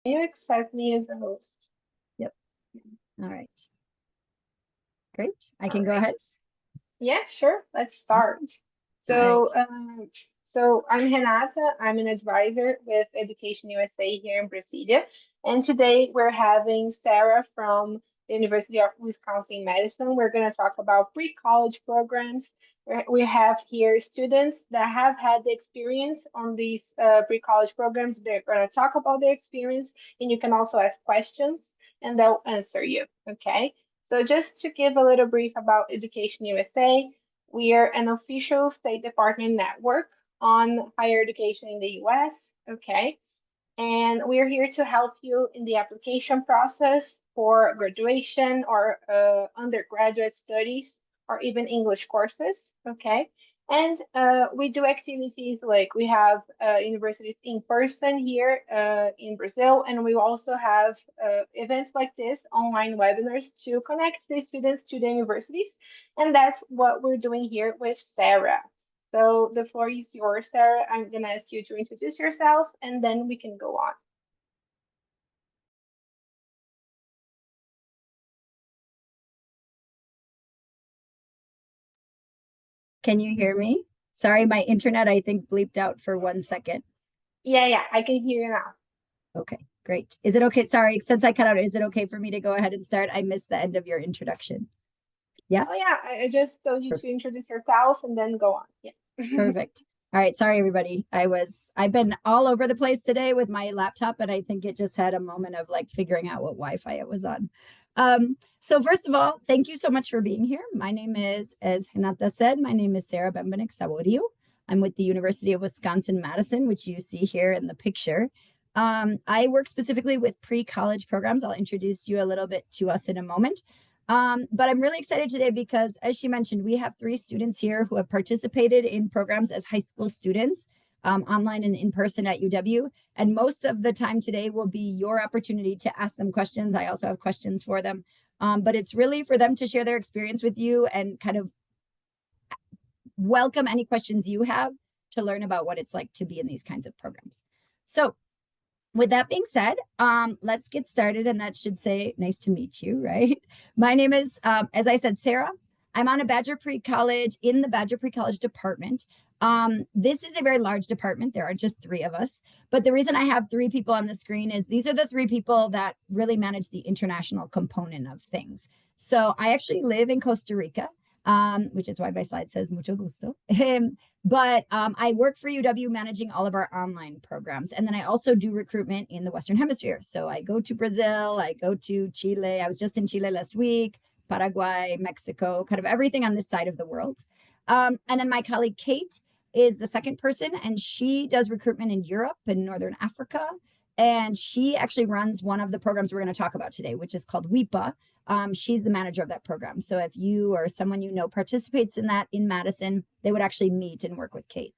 you accept me as a host? Yep. All right. Great. I can go ahead. Yeah, sure. Let's start. All right. So I'm Renata. I'm an advisor with Education USA here in Brasilia. And today we're having Sarah from the University of Wisconsin-Madison. We're going to talk about pre-college programs. We have here students that have had the experience on these pre-college programs. They're going to talk about their experience, and you can also ask questions, and they'll answer you. Okay. So just to give a little brief about Education USA, we are an official State Department network on higher education in the US, okay? And we're here to help you in the application process for graduation or undergraduate studies or even English courses, okay? And we do activities like we have universities in person here in Brazil, and we also have events like this, online webinars to connect the students to the universities. And that's what we're doing here with Sarah. So the floor is yours, Sarah. I'm going to ask you to introduce yourself, and then we can go on. Can you hear me? Sorry, my internet, I think, bleeped out for 1 second. Yeah, I can hear you now. Okay, great. Is it okay? Sorry, since I cut out, is it okay for me to go ahead and start? I missed the end of your introduction. Yeah? Oh, yeah, I just told you to introduce yourself and then go on. Yeah. Perfect. All right, sorry everybody. I've been all over the place today with my laptop, and I think it just had a moment of like figuring out what Wi-Fi it was on. So first of all, thank you so much for being here. My name is, as Renata said, my name is Sarah Bembenek Saborio. I'm with the University of Wisconsin-Madison, which you see here in the picture. I work specifically with pre-college programs. I'll introduce you a little bit to us in a moment. But I'm really excited today because, as she mentioned, we have 3 students here who have participated in programs as high school students, online and in person at UW. And most of the time today will be your opportunity to ask them questions. I also have questions for them. But it's really for them to share their experience with you and kind of welcome any questions you have to learn about what it's like to be in these kinds of programs. So with that being said, let's get started. And that should say, nice to meet you, right? My name is, as I said, Sarah. I'm on a Badger Pre-College in the Badger Pre-College department. This is a very large department. There are just 3 of us. But the reason I have 3 people on the screen is these are the 3 people that really manage the international component of things. So I actually live in Costa Rica, which is why my slide says mucho gusto. But I work for UW managing all of our online programs. And then I also do recruitment in the Western Hemisphere. So I go to Brazil, I go to Chile. I was just in Chile last week, Paraguay, Mexico, kind of everything on this side of the world. And then my colleague Kate is the second person, and she does recruitment in Europe and Northern Africa. And she actually runs one of the programs we're going to talk about today, which is called WIPA. She's the manager of that program. So if you or someone you know participates in that in Madison, they would actually meet and work with Kate.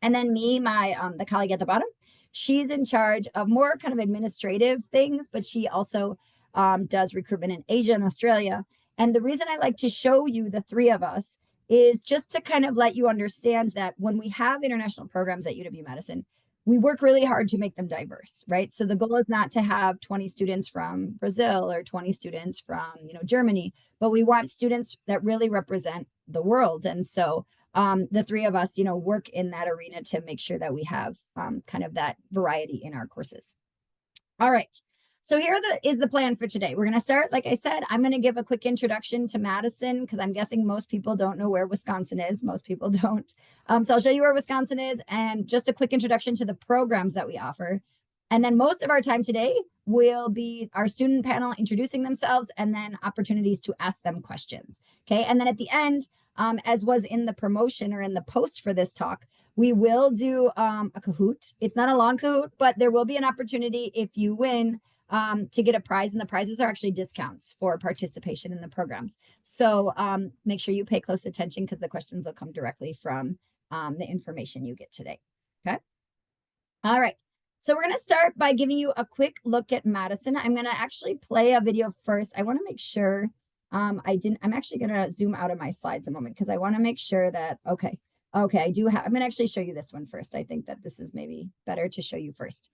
And then me, the colleague at the bottom, she's in charge of more kind of administrative things, but she also does recruitment in Asia and Australia. And the reason I like to show you the 3 of us is just to kind of let you understand that when we have international programs at UW-Madison, we work really hard to make them diverse, right? So the goal is not to have 20 students from Brazil or 20 students from, Germany, but we want students that really represent the world. And so the 3 of us, work in that arena to make sure that we have kind of that variety in our courses. All right. So here is the plan for today. We're going to start, like I said, I'm going to give a quick introduction to Madison because I'm guessing most people don't know where Wisconsin is. Most people don't. So I'll show you where Wisconsin is and just a quick introduction to the programs that we offer. And then most of our time today will be our student panel introducing themselves and then opportunities to ask them questions. Okay. And then at the end, as was in the promotion or in the post for this talk, we will do a Kahoot. It's not a long Kahoot, but there will be an opportunity if you win to get a prize, and the prizes are actually discounts for participation in the programs. So make sure you pay close attention because the questions will come directly from the information you get today. Okay. All right. So we're going to start by giving you a quick look at Madison. I'm going to actually play a video first. I want to make sure I'm actually going to zoom out of my slides a moment because I want to make sure that, okay, I'm going to actually show you this one first. I think that this is maybe better to show you first.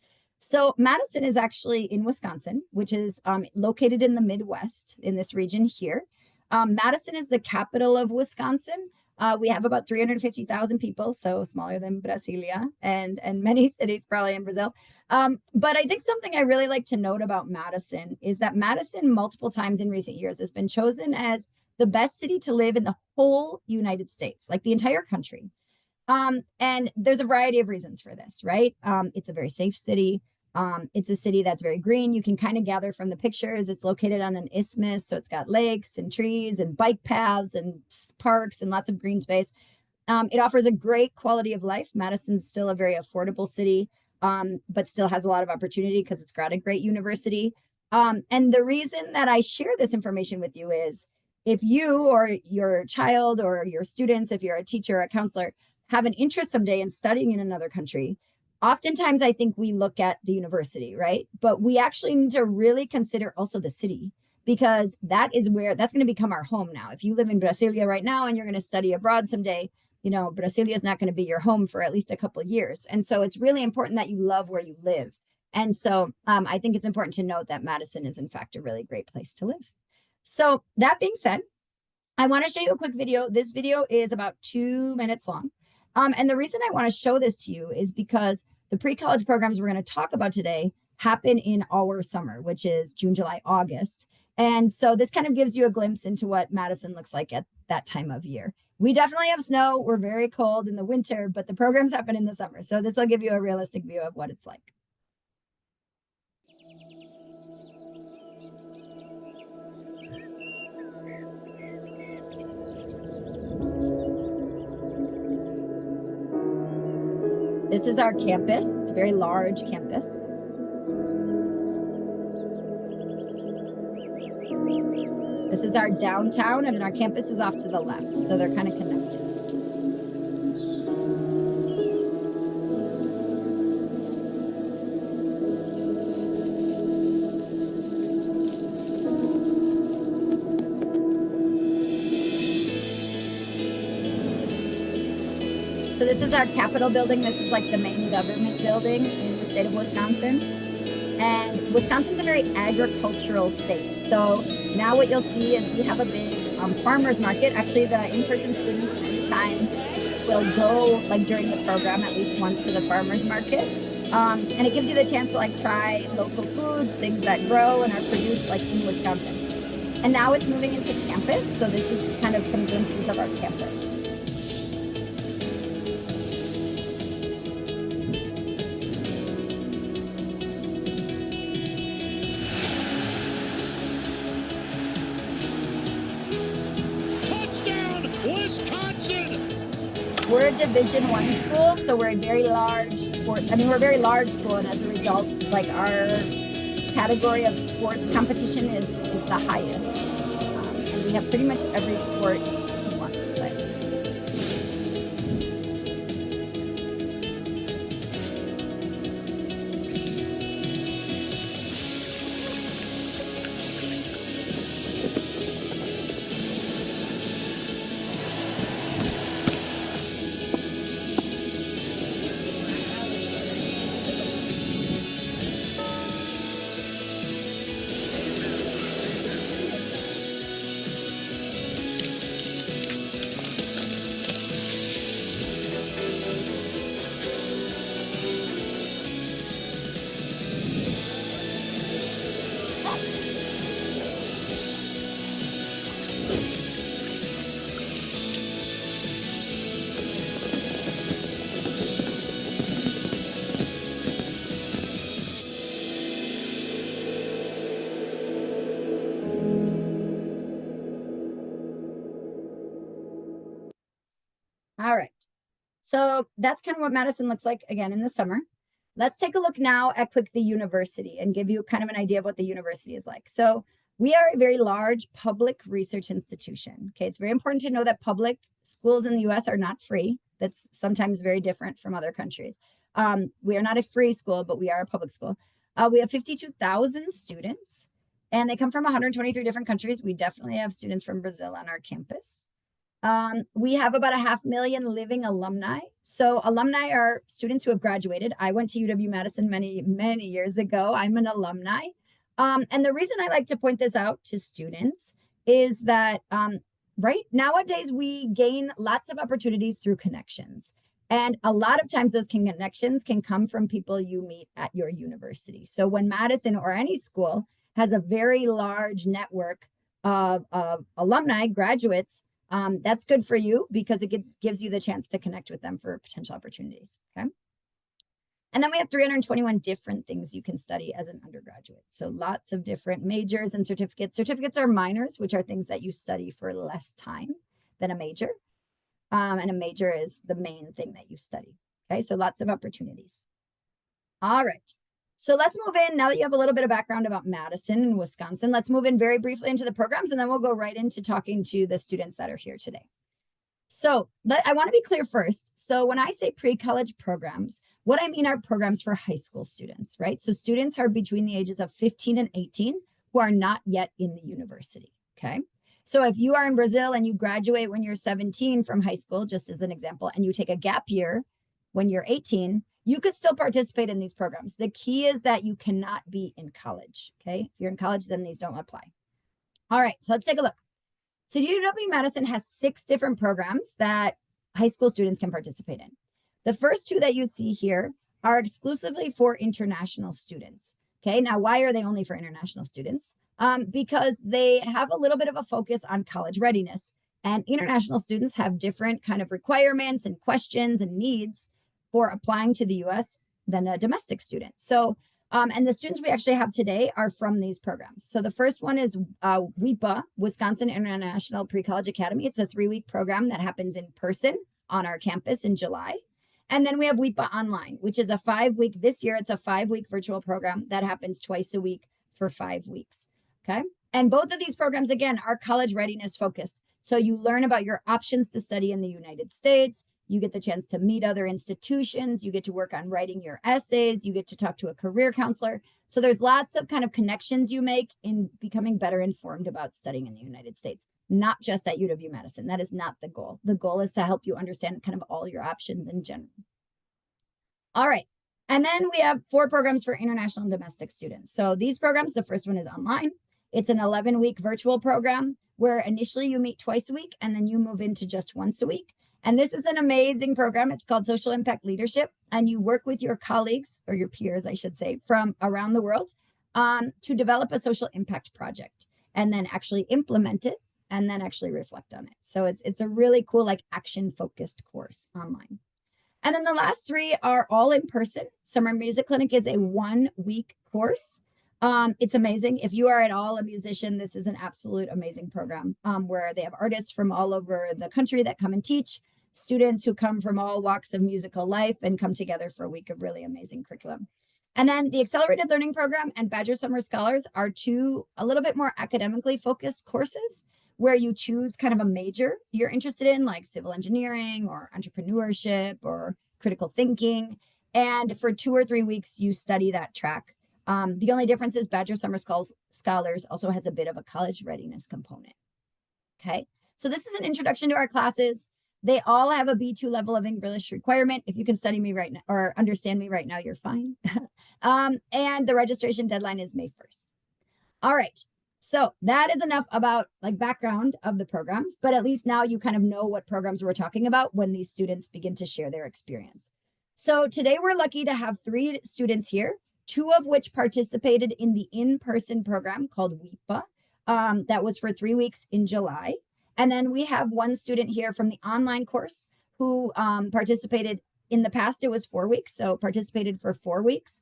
So Madison is actually in Wisconsin, which is located in the Midwest in this region here. Madison is the capital of Wisconsin. We have about 350,000 people, so smaller than Brasilia and many cities probably in Brazil. But I think something I really like to note about Madison is that Madison multiple times in recent years has been chosen as the best city to live in the whole United States, like the entire country. And there's a variety of reasons for this, right? It's a very safe city. It's a city that's very green. You can kind of gather from the pictures. It's located on an isthmus, so it's got lakes and trees and bike paths and parks and lots of green space. It offers a great quality of life. Madison's still a very affordable city, but still has a lot of opportunity because it's got a great university. And the reason that I share this information with you is if you or your child or your students, if you're a teacher or a counselor, have an interest someday in studying in another country, oftentimes I think we look at the university, right? But we actually need to really consider also the city, because that is where that's going to become our home now. If you live in Brasilia right now and you're going to study abroad someday, you know, Brasilia is not going to be your home for at least a couple of years. And so it's really important that you love where you live. And so I think it's important to note that Madison is in fact a really great place to live. So that being said, I want to show you a quick video. This video is about 2 minutes long. And the reason I want to show this to you is because the pre-college programs we're going to talk about today happen in our summer, which is June, July, August. And so this kind of gives you a glimpse into what Madison looks like at that time of year. We definitely have snow. We're very cold in the winter, but the programs happen in the summer. So this will give you a realistic view of what it's like. This is our campus. It's a very large campus. This is our downtown, and then our campus is off to the left. So they're kind of connected. So this is our Capitol building. This is like the main government building in the state of Wisconsin. And Wisconsin's a very agricultural state. So now what you'll see is we have a big farmer's market. Actually, the in-person students many times will go like during the program at least once to the farmer's market. And it gives you the chance to like try local foods, things that grow and are produced like in Wisconsin. And now it's moving into campus. So this is kind of some glimpses of our campus. We're a Division I school, so we're a very large sport. I mean, we're a very large school, and as a result, like our category of sports competition is the highest. And we have pretty much every sport you want to play. All right. So that's kind of what Madison looks like again in the summer. Let's take a look now at the university and give you kind of an idea of what the university is like. So we are a very large public research institution. Okay, it's very important to know that public schools in the US are not free. That's sometimes very different from other countries. We are not a free school, but we are a public school. We have 52,000 students, and they come from 123 different countries. We definitely have students from Brazil on our campus. We have about 500,000 living alumni. So alumni are students who have graduated. I went to UW-Madison many, many years ago. I'm an alumni. And the reason I like to point this out to students is that right nowadays we gain lots of opportunities through connections. And a lot of times those connections can come from people you meet at your university. So when Madison or any school has a very large network of alumni, graduates, that's good for you because it gives you the chance to connect with them for potential opportunities, okay? And then we have 321 different things you can study as an undergraduate. So lots of different majors and certificates. Certificates are minors, which are things that you study for less time than a major. And a major is the main thing that you study, okay? So lots of opportunities. All right. So let's move in, now that you have a little bit of background about Madison and Wisconsin, let's move in very briefly into the programs, and then we'll go right into talking to the students that are here today. So I want to be clear first. So when I say pre-college programs, what I mean are programs for high school students, right? So students are between the ages of 15 and 18 who are not yet in the university, okay? So if you are in Brazil and you graduate when you're 17 from high school, just as an example, and you take a gap year when you're 18, you could still participate in these programs. The key is that you cannot be in college, okay? If you're in college, then these don't apply. All right, so let's take a look. So UW-Madison has 6 different programs that high school students can participate in. The first 2 that you see here are exclusively for international students, okay? Now, why are they only for international students? Because they have a little bit of a focus on college readiness, and international students have different kind of requirements and questions and needs for applying to the US than a domestic student. So, and the students we actually have today are from these programs. So the first one is WIPA, Wisconsin International Pre-College Academy. It's a 3-week program that happens in person on our campus in July. And then we have WIPA Online, which is a 5-week, this year it's a 5-week virtual program that happens twice a week for 5 weeks, okay? And both of these programs, again, are college readiness focused. So you learn about your options to study in the United States. You get the chance to meet other institutions. You get to work on writing your essays. You get to talk to a career counselor. So there's lots of kind of connections you make in becoming better informed about studying in the United States, not just at UW-Madison. That is not the goal. The goal is to help you understand kind of all your options in general. All right. And then we have 4 programs for international and domestic students. So these programs, the first one is online. It's an 11-week virtual program where initially you meet twice a week and then you move into just once a week. And this is an amazing program. It's called Social Impact Leadership. And you work with your colleagues, or your peers, I should say, from around the world to develop a social impact project and then actually implement it and then actually reflect on it. So it's a really cool, like action-focused course online. And then the last 3 are all in person. Summer Music Clinic is a 1-week course. It's amazing. If you are at all a musician, this is an absolute amazing program where they have artists from all over the country that come and teach, students who come from all walks of musical life and come together for a week of really amazing curriculum. And then the Accelerated Learning Program and Badger Summer Scholars are 2 a little bit more academically focused courses where you choose kind of a major you're interested in, like civil engineering or entrepreneurship or critical thinking. And for 2 or 3 weeks, you study that track. The only difference is Badger Summer Scholars also has a bit of a college readiness component. Okay, so this is an introduction to our classes. They all have a B2 level of English requirement. If you can study me right now or understand me right now, you're fine. And the registration deadline is May 1st. All right, so that is enough about like background of the programs, but at least now you kind of know what programs we're talking about when these students begin to share their experience. So today we're lucky to have 3 students here, 2 of which participated in the in-person program called WIPA. That was for 3 weeks in July. And then we have 1 student here from the online course who participated in the past. It was 4 weeks, so participated for 4 weeks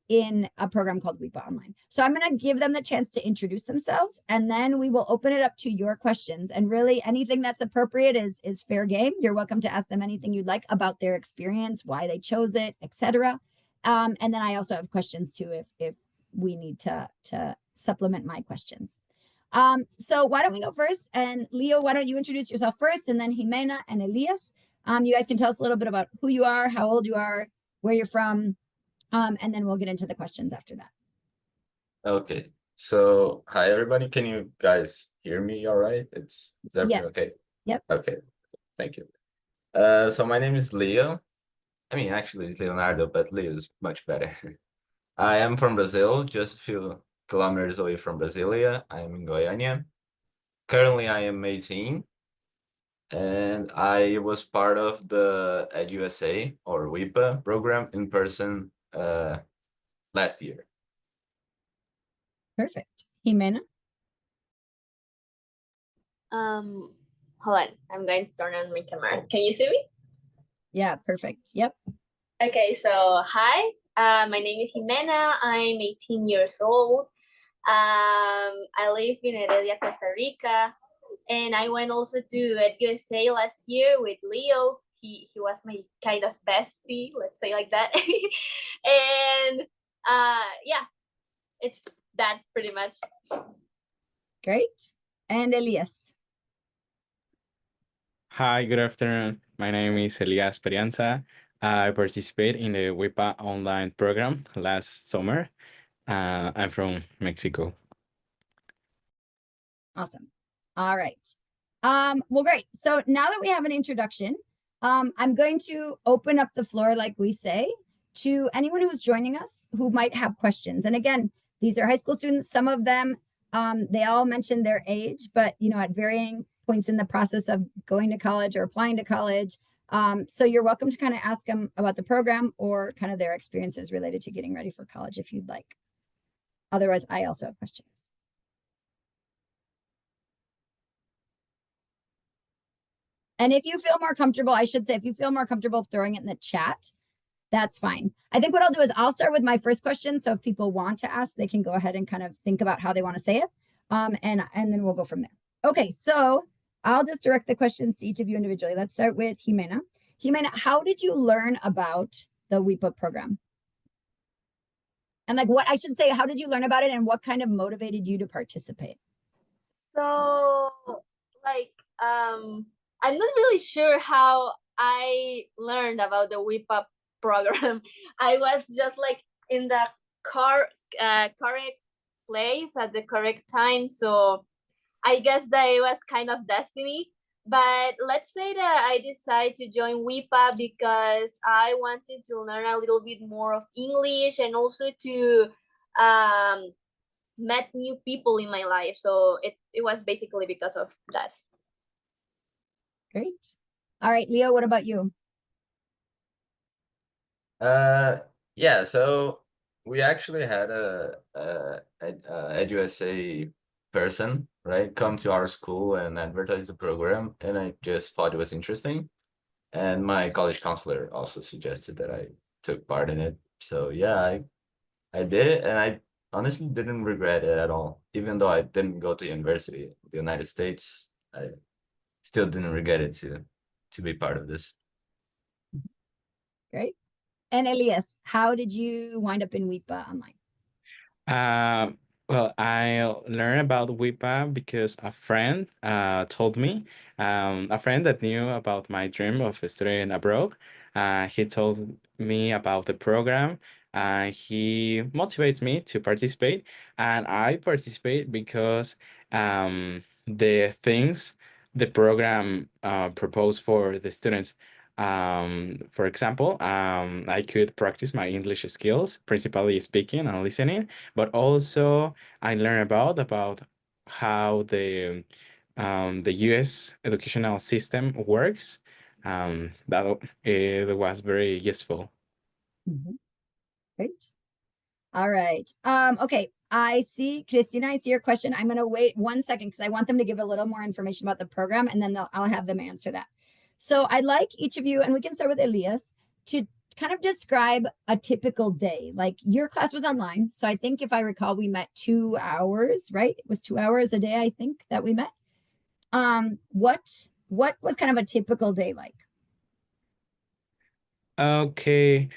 in a program called WIPA Online. So I'm going to give them the chance to introduce themselves, and then we will open it up to your questions. And really anything that's appropriate is fair game. You're welcome to ask them anything you'd like about their experience, why they chose it, etc. And then I also have questions too if we need to supplement my questions. So why don't we go first? And Leo, why don't you introduce yourself first, and then Jimena and Elias. You guys can tell us a little bit about who you are, how old you are, where you're from, and then we'll get into the questions after that. Okay. So hi everybody. Can you guys hear me all right? Is everything Yes. okay? Yep. Okay, thank you. So my name is Leo. I mean, actually, it's Leonardo, but Leo is much better. I am from Brazil, just a few kilometers away from Brasilia. I am in Goiânia. Currently, I am 18, and I was part of the EducationUSA or WIPA program in person last year. Perfect. Jimena? Hold on. I'm going to turn on my camera. Can you see me? Yeah, perfect. Yep. Okay, so hi. My name is Jimena. I'm 18 years old. I live in Heredia, Costa Rica, and I went also to EducationUSA last year with Leo. He was my kind of bestie, let's say like that. And yeah, it's that pretty much. Great. And Elias? Hi, good afternoon. My name is Elias Perianza. I participate in the WIPA online program last summer. I'm from Mexico. Awesome. All right. Well, great. So now that we have an introduction, I'm going to open up the floor, like we say, to anyone who's joining us who might have questions. And again, these are high school students. Some of them, they all mentioned their age, but at varying points in the process of going to college or applying to college. So you're welcome to kind of ask them about the program or kind of their experiences related to getting ready for college if you'd like. Otherwise, I also have questions. And if you feel more comfortable, I should say, if you feel more comfortable throwing it in the chat, that's fine. I think what I'll do is I'll start with my first question. So if people want to ask, they can go ahead and kind of think about how they want to say it. And then we'll go from there. Okay, so I'll just direct the questions to each of you individually. Let's start with Jimena. Jimena, how did you learn about the WIPA program? And like what I should say, how did you learn about it and what kind of motivated you to participate? So like I'm not really sure how I learned about the WIPA program. I was just like in the correct place at the correct time. So I guess that it was kind of destiny. But let's say that I decided to join WIPA because I wanted to learn a little bit more of English and also to met new people in my life. So it was basically because of that. Great. All right, Leo, what about you? Yeah, so we actually had a EducationUSA person, right, come to our school and advertise the program, and I just thought it was interesting. And my college counselor also suggested that I took part in it. So yeah, I did it, and I honestly didn't regret it at all. Even though I didn't go to university in the United States, I still didn't regret it to be part of this. Great. And Elias, how did you wind up in WIPA online? Well, I learned about WIPA because a friend told me, a friend that knew about my dream of studying abroad. He told me about the program. He motivates me to participate, and I participate because the things the program proposed for the students. For example, I could practice my English skills, principally speaking and listening, but also I learned about how the U.S. educational system works. That it was very useful. Great. All right. Okay. I see, Christina, I see your question. I'm going to wait 1 second because I want them to give a little more information about the program and then I'll have them answer that. So I'd like each of you, and we can start with Elias, to kind of describe a typical day. Like your class was online. So I think if I recall, we met 2 hours, right? It was 2 hours a day, I think, that we met. What was kind of a typical day like? Okay.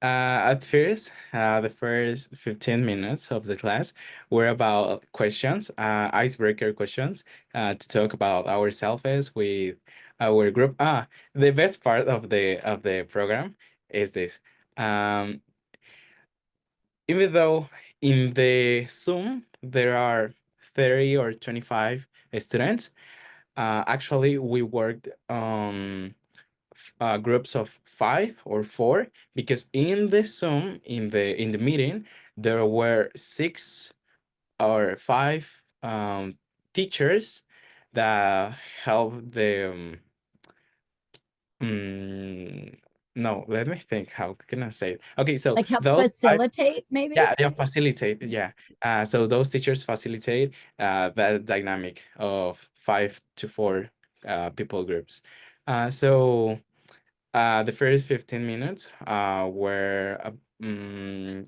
At first, the first 15 minutes of the class were about questions, icebreaker questions, to talk about ourselves with our group. The best part of the program is this. Even though in the Zoom there are 30 or 25 students, actually we worked on groups of 5 or 4, because in the Zoom, in the meeting, there were 6 or 5 teachers that helped the no, let me think, how can I say it? Okay, so Like help those 5, facilitate maybe? yeah, they facilitate, yeah. So those teachers facilitate that dynamic of 5 to 4 people groups. So the first 15 minutes were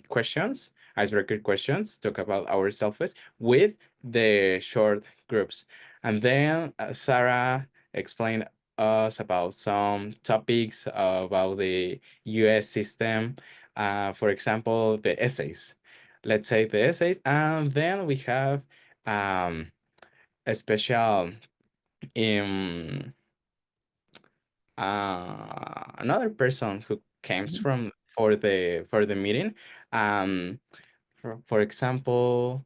questions, icebreaker questions, talk about ourselves with the short groups. And then Sarah explained us about some topics about the US system. For example, the essays. Let's say the essays. And then we have a special in another person who comes from for the meeting. For example,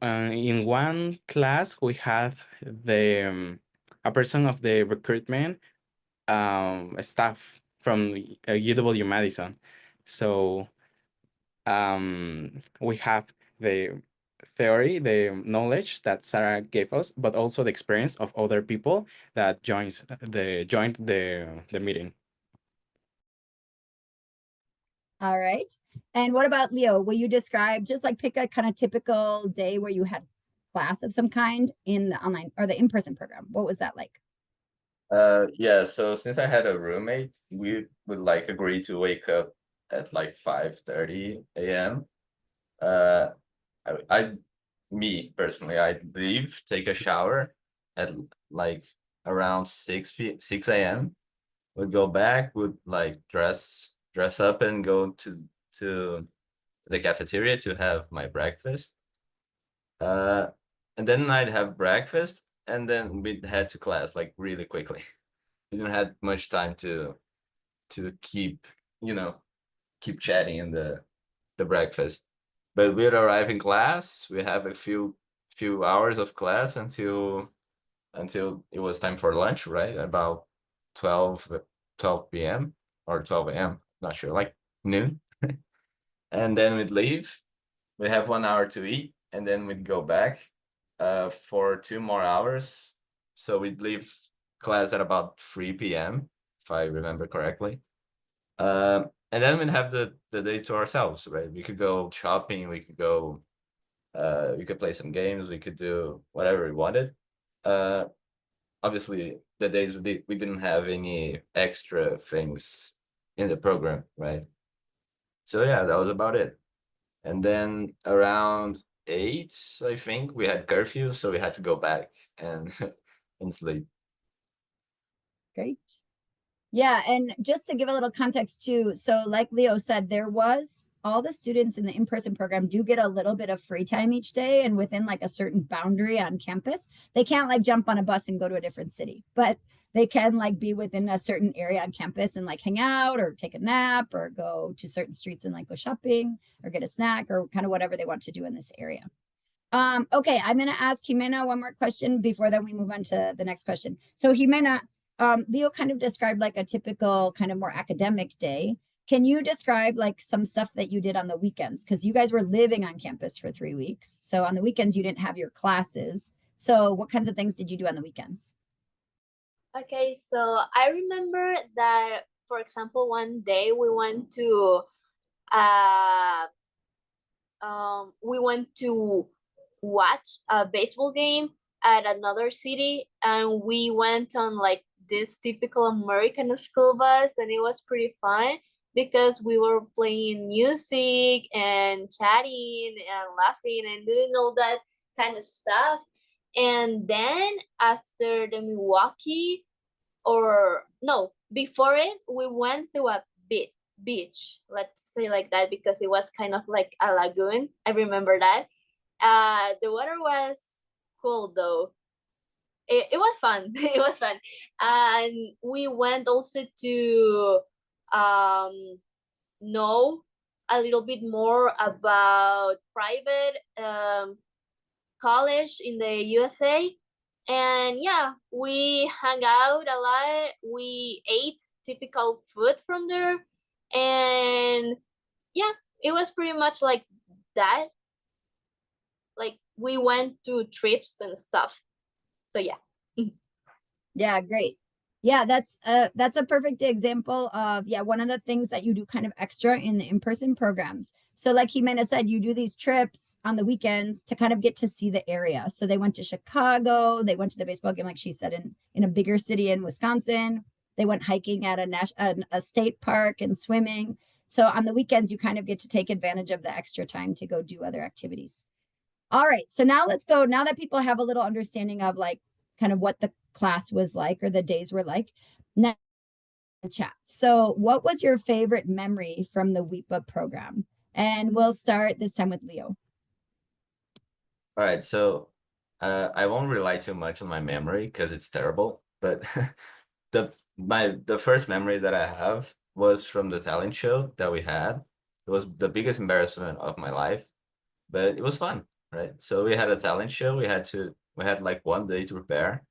in one class we had the a person of the recruitment staff from UW-Madison. So we have the theory, the knowledge that Sarah gave us, but also the experience of other people that joined the meeting. All right. And what about Leo? Will you describe, just like pick a kind of typical day where you had class of some kind in the online or the in-person program? What was that like? Yeah, so since I had a roommate, we would like agree to wake up at like 5:30 a.m. Uh, me personally, I'd leave, take a shower at like around 6 a.m. Would go back, would like dress up and go to the cafeteria to have my breakfast. And then I'd have breakfast, and then we'd head to class like really quickly. We didn't have much time to keep, keep chatting in the breakfast. But we'd arrive in class, we have a few hours of class until it was time for lunch, right? About 12 p.m. or 12 a.m. Not sure, like noon. And then we'd leave. We have 1 hour to eat, and then we'd go back for 2 more hours. So we'd leave class at about 3 p.m., if I remember correctly. And then we'd have the day to ourselves, right? We could go shopping, we could go, we could play some games, we could do whatever we wanted. Obviously, the days we didn't have any extra things in the program, right? So yeah, that was about it. And then around 8, I think, we had curfew, so we had to go back and and sleep. Great. Yeah, and just to give a little context too, so like Leo said, there was all the students in the in-person program do get a little bit of free time each day, and within like a certain boundary on campus. They can't like jump on a bus and go to a different city, but they can like be within a certain area on campus and like hang out or take a nap or go to certain streets and like go shopping or get a snack or kind of whatever they want to do in this area. Okay, I'm gonna ask Jimena one more question before then we move on to the next question. So Jimena, Leo kind of described like a typical kind of more academic day. Can you describe like some stuff that you did on the weekends? Because you guys were living on campus for 3 weeks. So on the weekends, you didn't have your classes. So what kinds of things did you do on the weekends? Okay, so I remember that, for example, one day we went to watch a baseball game at another city, and we went on like this typical American school bus, and it was pretty fun because we were playing music and chatting and laughing and doing all that kind of stuff. And then after the Milwaukee, or no, before it, we went to a beach, let's say like that, because it was kind of like a lagoon. I remember that. The water was cool though. It was fun. It was fun. And we went also to know a little bit more about private college in the USA. And yeah, we hung out a lot. We ate typical food from there. And yeah, it was pretty much like that. Like we went to trips and stuff. So yeah. Yeah, great. Yeah, that's a perfect example of, yeah, one of the things that you do kind of extra in the in-person programs. So like Jimena said, you do these trips on the weekends to kind of get to see the area. So they went to Chicago, they went to the baseball game, like she said, in a bigger city in Wisconsin. They went hiking at a state park and swimming. So on the weekends, you kind of get to take advantage of the extra time to go do other activities. All right, so now let's go. Now that people have a little understanding of like kind of what the class was like or the days were like, now chat. So what was your favorite memory from the WIPA program? And we'll start this time with Leo. All right, so I won't rely too much on my memory because it's terrible, but the first memory that I have was from the talent show that we had. It was the biggest embarrassment of my life, but it was fun, right? So we had a talent show. We had like 1 day to prepare,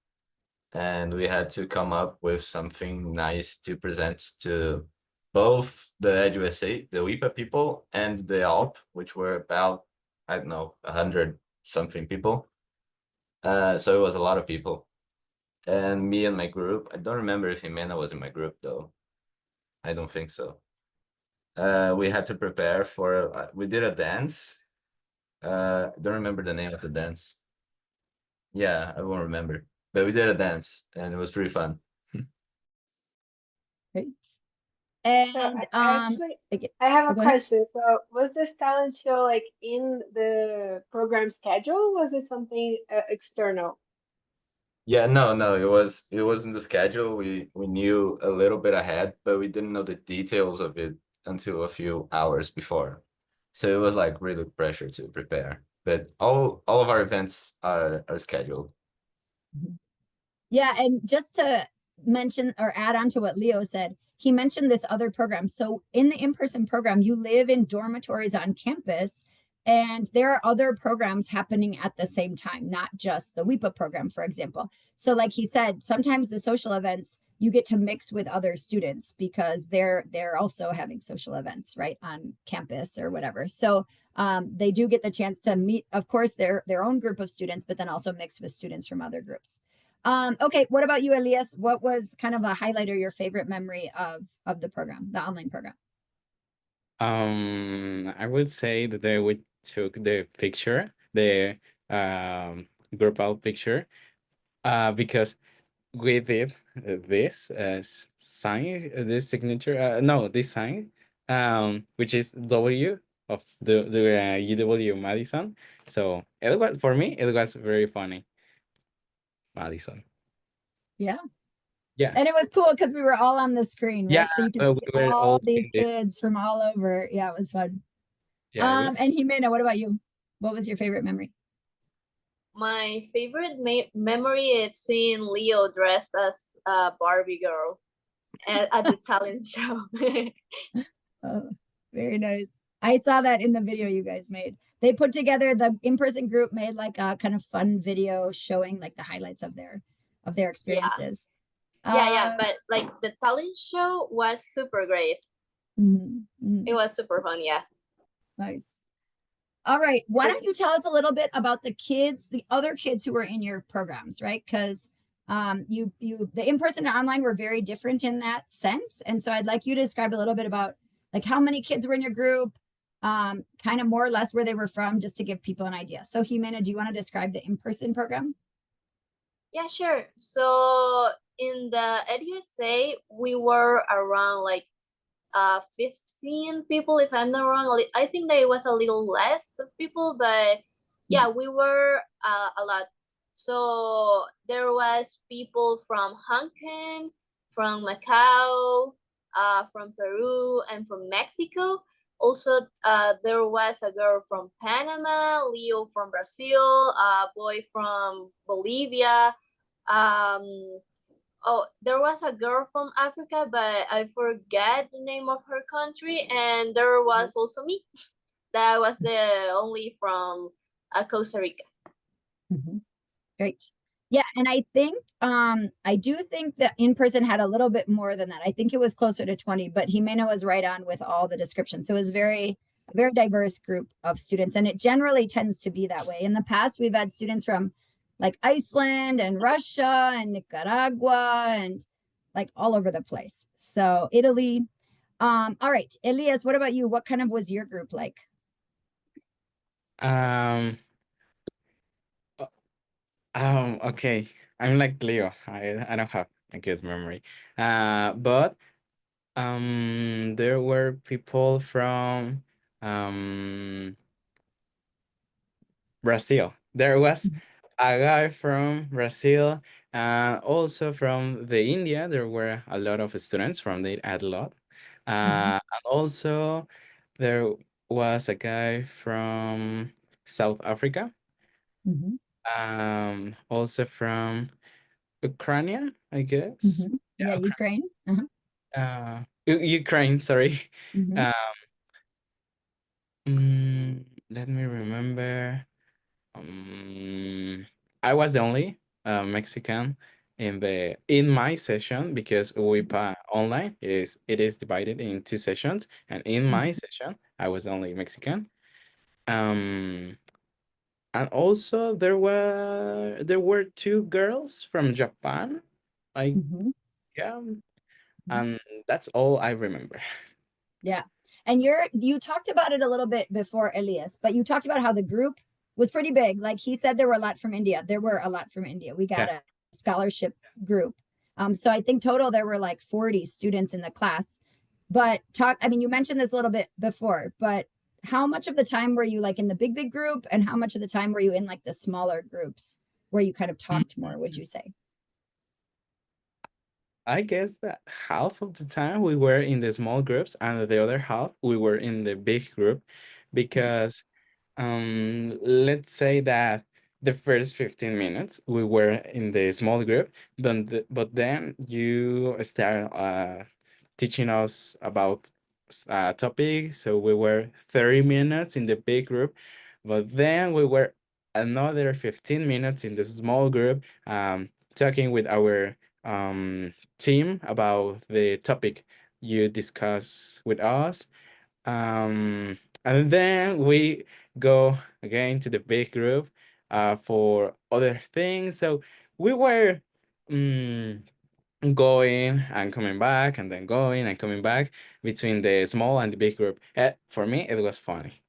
and we had to come up with something nice to present to both the EducationUSA, the WIPA people, and the ALP, which were about, I don't know, 100 something people. So it was a lot of people. And me and my group, I don't remember if Jimena was in my group though. I don't think so. We had to prepare for, we did a dance. I don't remember the name of the dance. Yeah, I won't remember. But we did a dance and it was pretty fun. Great. So And actually, okay, I have a go ahead. question. So was this talent show like in the program schedule? Was it something external? Yeah, no, it was in the schedule. We knew a little bit ahead, but we didn't know the details of it until a few hours before. So it was like really pressure to prepare. But all of our events are scheduled. Yeah, and just to mention or add on to what Leo said, he mentioned this other program. So in the in-person program, you live in dormitories on campus, and there are other programs happening at the same time, not just the WIPA program, for example. So like he said, sometimes the social events you get to mix with other students because they're also having social events right on campus or whatever. So they do get the chance to meet, of course, their own group of students, but then also mix with students from other groups. Okay, what about you, Elias? What was kind of a highlight or your favorite memory of the program, the online program? I would say that we took the picture, the group out picture, because we did this sign, this signature, no, this sign, which is W of the UW Madison. So it was, for me, it was very funny. Madison. Yeah. Yeah. And it was cool because we were all on the screen, right? Yeah, So you could we see were all all these in this. kids from all over. Yeah, it was fun. Yeah, it was. And Jimena, what about you? What was your favorite memory? My favorite memory is seeing Leo dressed as a Barbie girl at the talent show. Oh, very nice. I saw that in the video you guys made. They put together, the in-person group made like a kind of fun video showing like the highlights of their experiences. Yeah, but like the talent show was super great. It was super fun, yeah. Nice. All right. Why don't you tell us a little bit about the kids, the other kids who were in your programs, right? Because the in-person and online were very different in that sense. And so I'd like you to describe a little bit about like how many kids were in your group, kind of more or less where they were from, just to give people an idea. So Jimena, do you want to describe the in-person program? Yeah, sure. So in the EducationUSA, we were around like 15 people, if I'm not wrong. I think that it was a little less of people, but yeah, we were a lot. So there was people from Hong Kong, from Macau, from Peru, and from Mexico. Also, there was a girl from Panama, Leo from Brazil, a boy from Bolivia. Oh, there was a girl from Africa, but I forget the name of her country. And there was also me. That was the only from Costa Rica. Great. Yeah, and I do think that in person had a little bit more than that. I think it was closer to 20, but Jimena was right on with all the descriptions. So it was a very diverse group of students, and it generally tends to be that way. In the past, we've had students from like Iceland and Russia and Nicaragua and like all over the place. So Italy. All right, Elias, what about you? What kind of was your group like? Um, okay. I'm like Leo. I don't have a good memory. But there were people from Brazil. There was a guy from Brazil, and also from the India. There were a lot of students from the a lot. And also there was a guy from South Africa. Mhm. Also from Ukraine, I guess. Yeah, Yeah, Ukraine. Uh-huh. Ukraine, sorry. Mhm. Uh, Let me remember. Um, I was the only Mexican in my session because WIPA online it is divided in two sessions, and in my session I was only Mexican. Um, and also there were two girls from Japan. I Mhm. Yeah, and that's all I remember. Yeah. And you talked about it a little bit before, Elias, but you talked about how the group was pretty big. Like he said, there were a lot from India. There were a lot from India. We got Yeah. a scholarship group. So I think total there were like 40 students in the class. But I mean, you mentioned this a little bit before, but how much of the time were you like in the big group, and how much of the time were you in like the smaller groups where you kind of talked more, would you say? I guess that half of the time we were in the small groups and the other half we were in the big group because let's say that the first 15 minutes we were in the small group, but then you start teaching us about a topic, so we were 30 minutes in the big group, but then we were another 15 minutes in the small group, talking with our team about the topic you discuss with us. And then we go again to the big group for other things. So we were um, going and coming back, and then going and coming back between the small and the big group. For me, it was funny.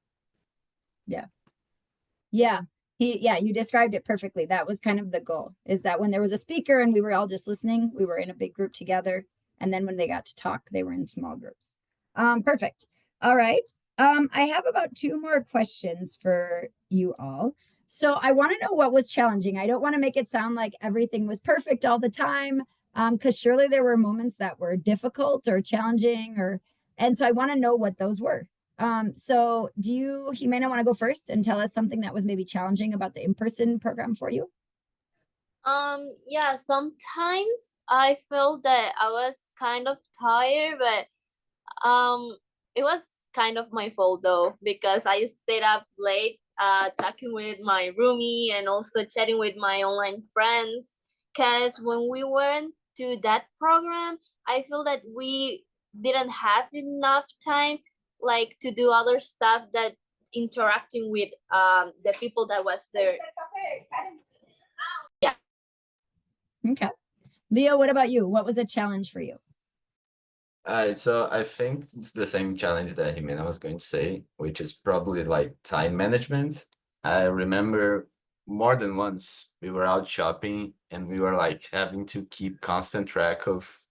Yeah. Yeah. Yeah, you described it perfectly. That was kind of the goal, is that when there was a speaker and we were all just listening, we were in a big group together. And then when they got to talk, they were in small groups. Perfect. All right. I have about two more questions for you all. So I want to know what was challenging. I don't want to make it sound like everything was perfect all the time, because surely there were moments that were difficult or challenging, and so I want to know what those were. So do you, Jimena, want to go first and tell us something that was maybe challenging about the in-person program for you? Yeah, sometimes I felt that I was kind of tired, but it was kind of my fault though, because I stayed up late talking with my roomie and also chatting with my online friends. Because when we went to that program, I feel that we didn't have enough time like to do other stuff that interacting with the people that was there. Yeah. Okay. Leo, what about you? What was a challenge for you? So I think it's the same challenge that Jimena was going to say, which is probably like time management. I remember more than once we were out shopping and we were like having to keep constant track of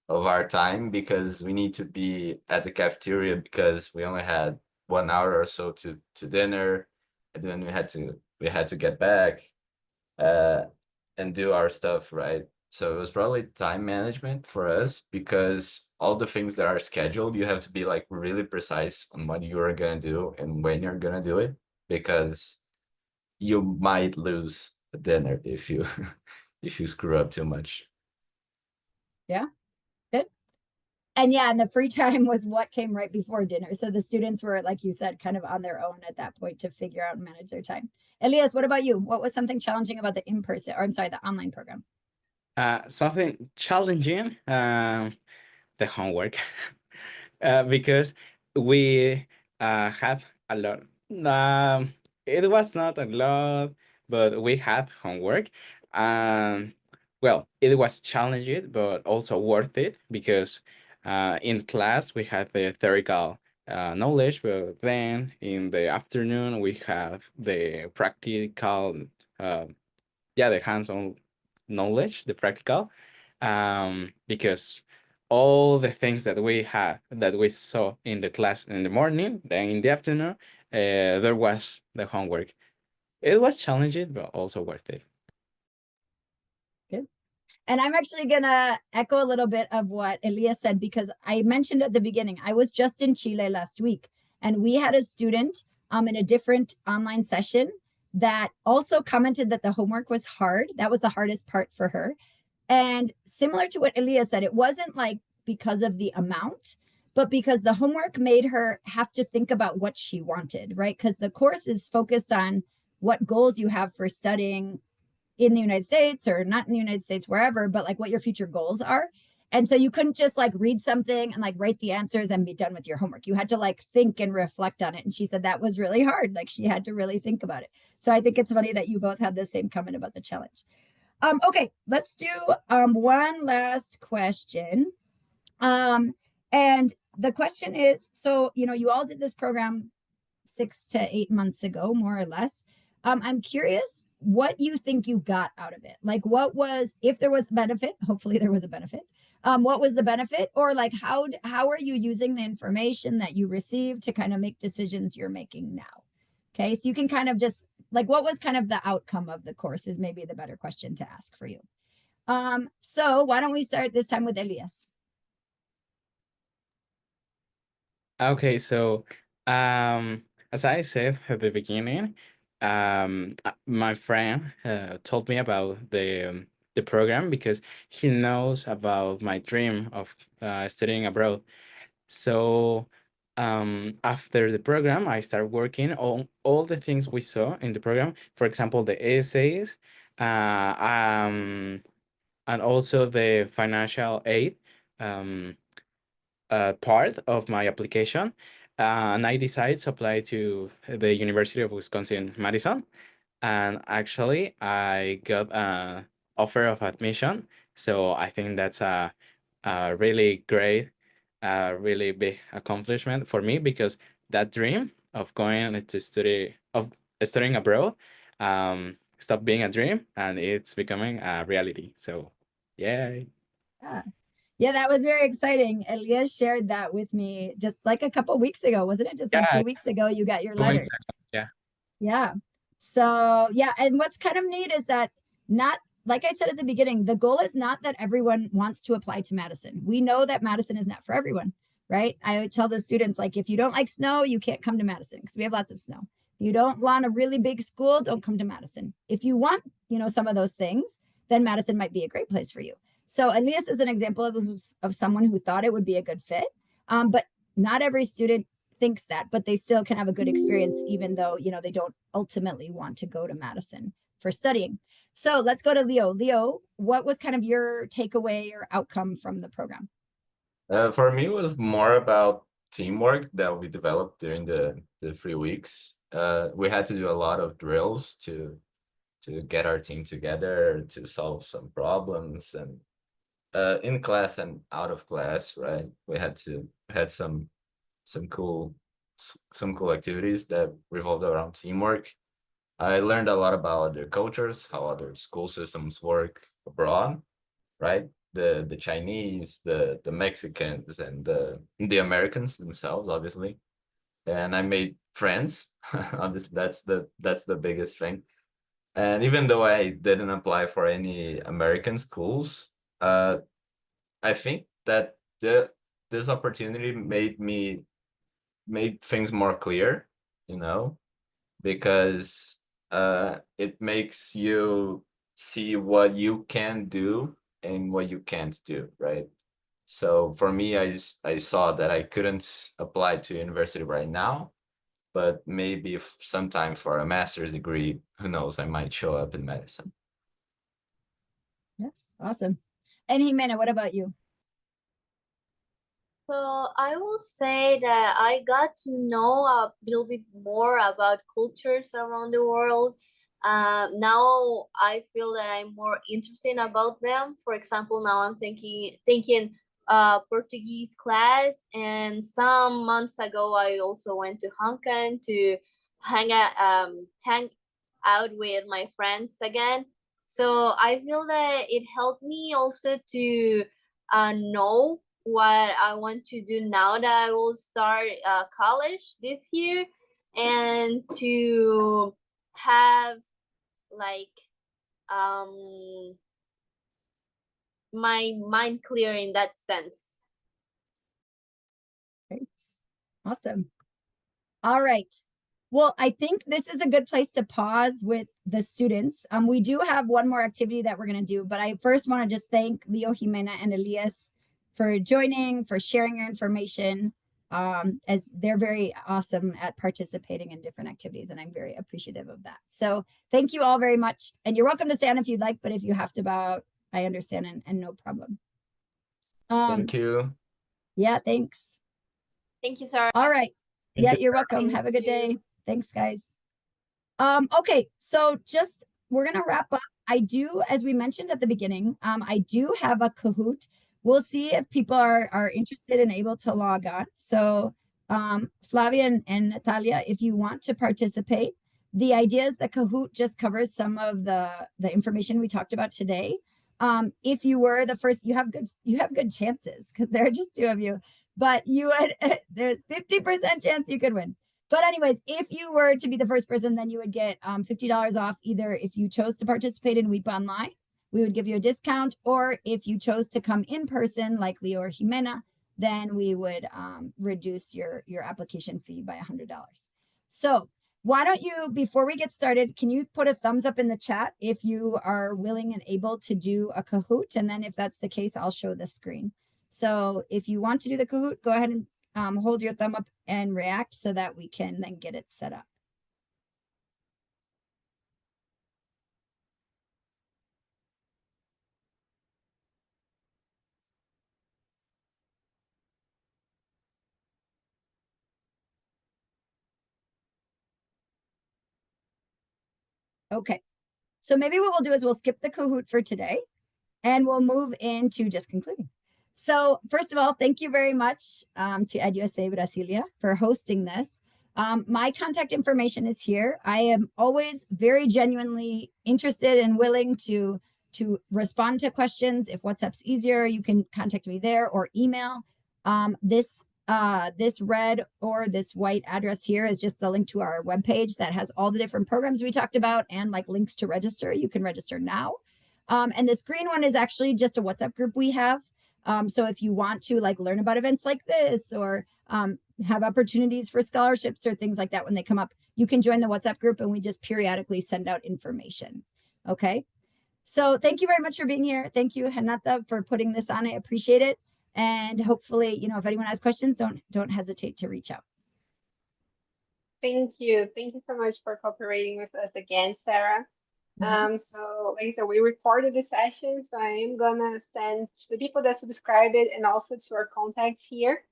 our time because we need to be at the cafeteria because we only had 1 hour or so to dinner, and then we had to get back uh and do our stuff, right? So it was probably time management for us because all the things that are scheduled, you have to be like really precise on what you are gonna do and when you're gonna do it, because you might lose a dinner if you if you screw up too much. Yeah, good. And yeah, and the free time was what came right before dinner. So the students were, like you said, kind of on their own at that point to figure out and manage their time. Elias, what about you? What was something challenging about the in-person, or I'm sorry, the online program? Something challenging, the homework, because we had a lot. It was not a lot, but we had homework. Um, well, it was challenging, but also worth it because in class we had the theoretical knowledge, but then in the afternoon we have the practical, uh, yeah, the hands-on knowledge, the practical, because all the things that we had that we saw in the class in the morning, then in the afternoon, there was the homework. It was challenging, but also worth it. Good. And I'm actually gonna echo a little bit of what Elias said, because I mentioned at the beginning, I was just in Chile last week, and we had a student in a different online session that also commented that the homework was hard. That was the hardest part for her. And similar to what Elias said, it wasn't like because of the amount, but because the homework made her have to think about what she wanted, right? Because the course is focused on what goals you have for studying in the United States, or not in the United States, wherever, but like what your future goals are. And so you couldn't just like read something and like write the answers and be done with your homework. You had to like think and reflect on it. And she said that was really hard. Like she had to really think about it. So I think it's funny that you both had the same comment about the challenge. Okay, let's do one last question. And the question is, so you all did this program 6 to 8 months ago, more or less. I'm curious what you think you got out of it. Like, what was, if there was benefit, hopefully there was a benefit. What was the benefit, or like how are you using the information that you received to kind of make decisions you're making now? Okay, so you can kind of just like, what was kind of the outcome of the course is maybe the better question to ask for you. So why don't we start this time with Elias? Okay, so as I said at the beginning, my friend told me about the program because he knows about my dream of studying abroad. So after the program, I started working on all the things we saw in the program. For example, the essays, and also the financial aid. Part of my application, and I decided to apply to the University of Wisconsin-Madison. And actually, I got an offer of admission. So I think that's a really great, really big accomplishment for me, because that dream of going to studying abroad stopped being a dream and it's becoming a reality. So, yeah. Yeah. Yeah, that was very exciting. Elias shared that with me just like a couple weeks ago, wasn't it? Just like Yeah, 2 weeks ago, you got your 2 weeks letter. ago. Yeah. Yeah. So, yeah. And what's kind of neat is that, not like I said at the beginning, the goal is not that everyone wants to apply to Madison. We know that Madison is not for everyone, right? I would tell the students, like, if you don't like snow, you can't come to Madison because we have lots of snow. If you don't want a really big school, don't come to Madison. If you want, some of those things, then Madison might be a great place for you. So Elias is an example of someone who thought it would be a good fit. But not every student thinks that, but they still can have a good experience, even though, they don't ultimately want to go to Madison for studying. So let's go to Leo. Leo, what was kind of your takeaway or outcome from the program? For me, it was more about teamwork that we developed during the 3 weeks. We had to do a lot of drills to get our team together to solve some problems, and in class and out of class, right? We had some cool activities that revolved around teamwork. I learned a lot about other cultures, how other school systems work abroad, right? The Chinese, the Mexicans, and the Americans themselves, obviously. And I made friends. Obviously, that's the biggest thing. And even though I didn't apply for any American schools, I think that this opportunity made things more clear, because it makes you see what you can do and what you can't do, right? So for me, I saw that I couldn't apply to university right now, but maybe if sometime for a master's degree, who knows, I might show up in medicine. Yes, awesome. And Jimena, what about you? So I will say that I got to know a little bit more about cultures around the world. Now I feel that I'm more interested about them. For example, now I'm thinking Portuguese class, and some months ago I also went to Hong Kong to hang out with my friends again. So I feel that it helped me also to know what I want to do now that I will start college this year, and to have like my mind clear in that sense. Great. Awesome. All right. Well, I think this is a good place to pause with the students. We do have one more activity that we're going to do, but I first want to just thank Leo, Jimena, and Elias for joining, for sharing your information, as they're very awesome at participating in different activities, and I'm very appreciative of that. So thank you all very much, and you're welcome to stand if you'd like, but if you have to bow out, I understand, and no problem. Thank you. Yeah, thanks. Thank you, Sarah. All right. Thank Yeah, you. you're welcome. Thank Have a good you. day. Thanks, guys. Okay, so just we're gonna wrap up. I do, as we mentioned at the beginning, I do have a Kahoot. We'll see if people are interested and able to log on. So Flavia and Natalia, if you want to participate, the idea is that Kahoot just covers some of the information we talked about today. If you were the first, you have good chances because there are just two of you, but you would there's 50% chance you could win. But anyways, if you were to be the first person, then you would get $50 off either if you chose to participate in Weep Online, we would give you a discount, or if you chose to come in person like Leo or Jimena, then we would reduce your application fee by $100. So why don't you, before we get started, can you put a thumbs up in the chat if you are willing and able to do a Kahoot? And then if that's the case, I'll show the screen. So if you want to do the Kahoot, go ahead and hold your thumb up and react so that we can then get it set up. Okay, so maybe what we'll do is we'll skip the Kahoot for today and we'll move into just concluding. So first of all, thank you very much to EducationUSA Brasilia for hosting this. My contact information is here. I am always very genuinely interested and willing to respond to questions. If WhatsApp's easier, you can contact me there or email. This red or this white address here is just the link to our webpage that has all the different programs we talked about and like links to register. You can register now. And this green one is actually just a WhatsApp group we have. So if you want to like learn about events like this or have opportunities for scholarships or things like that when they come up, you can join the WhatsApp group and we just periodically send out information. Okay. So thank you very much for being here. Thank you, Renata, for putting this on. I appreciate it. And hopefully, you know, if anyone has questions, don't hesitate to reach out. Thank you. Thank you so much for cooperating with us again, Sarah. So like I said, we recorded the session, so I am gonna send to the people that subscribed it and also to our contacts here.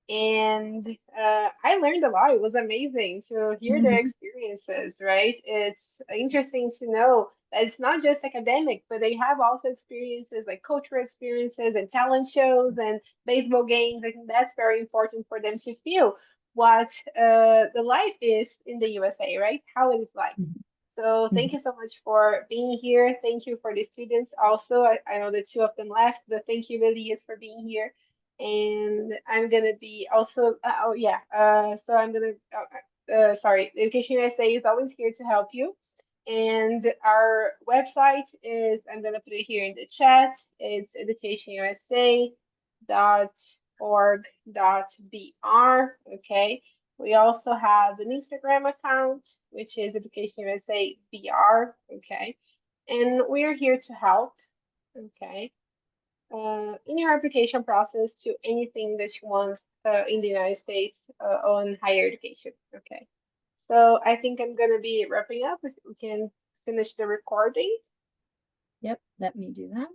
And I learned a lot. It was amazing to hear their experiences, right? It's interesting to know that it's not just academic, but they have also experiences like cultural experiences and talent shows and baseball games. I think that's very important for them to feel what the life is in the USA, right? How it is like. So thank you so much for being here. Thank you for the students also. I know the two of them left, but thank you, Elias, for being here. And I'm gonna be also, so I'm gonna, sorry, Education USA is always here to help you. And our website is, I'm gonna put it here in the chat. It's educationusa.org.br, okay? We also have an Instagram account, which is EducationUSA BR, okay? And we're here to help, okay? in your application process to anything that you want in the United States on higher education. Okay. So I think I'm gonna be wrapping up. If we can finish the recording. Yep, let me do that.